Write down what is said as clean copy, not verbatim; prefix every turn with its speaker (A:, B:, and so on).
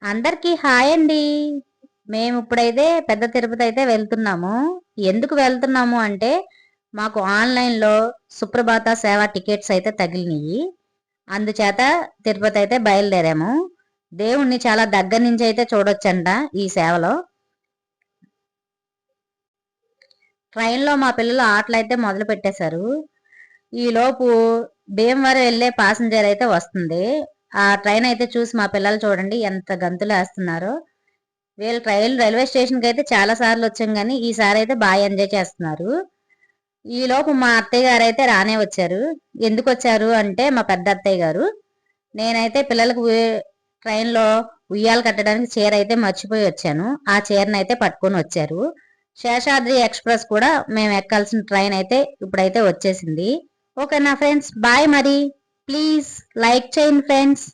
A: అందరికీ హాయ్ అండి. మేము ఇప్పుడైతే పెద్ద తిరుపతి అయితే వెళ్తున్నాము. ఎందుకు వెళ్తున్నాము అంటే మాకు ఆన్లైన్లో సుప్రభాత సేవ టికెట్స్ అయితే తగిలినాయి. అందుచేత తిరుపతి అయితే బయలుదేరాము. దేవుణ్ణి చాలా దగ్గర నుంచి అయితే చూడొచ్చంట ఈ సేవలో. ట్రైన్లో మా పిల్లలు ఆటలు అయితే మొదలు పెట్టేశారు. ఈలోపు భీమవరం వెళ్ళే ప్యాసింజర్ అయితే వస్తుంది. ఆ ట్రైన్ అయితే చూసి మా పిల్లలు చూడండి ఎంత గంతులు వేస్తున్నారో. వీళ్ళు రైల్వే స్టేషన్కి అయితే చాలా సార్లు వచ్చాం కానీ ఈసారి అయితే బాగా ఎంజాయ్ చేస్తున్నారు. ఈలోపు మా అత్తయ్య గారు అయితే రానే వచ్చారు. ఎందుకు వచ్చారు అంటే మా పెద్ద అత్తయ్య గారు నేనైతే పిల్లలకు ట్రైన్లో ఉయ్యాలు కట్టడానికి చీర అయితే మర్చిపోయి వచ్చాను. ఆ చీరను అయితే పట్టుకొని వచ్చారు. శేషాద్రి ఎక్స్ప్రెస్ కూడా మేము ఎక్కాల్సిన ట్రైన్ అయితే ఇప్పుడైతే వచ్చేసింది. ఓకే నా ఫ్రెండ్స్, బాయ్. మరి ప్లీజ్ లైక్ చేయండి ఫ్రెండ్స్.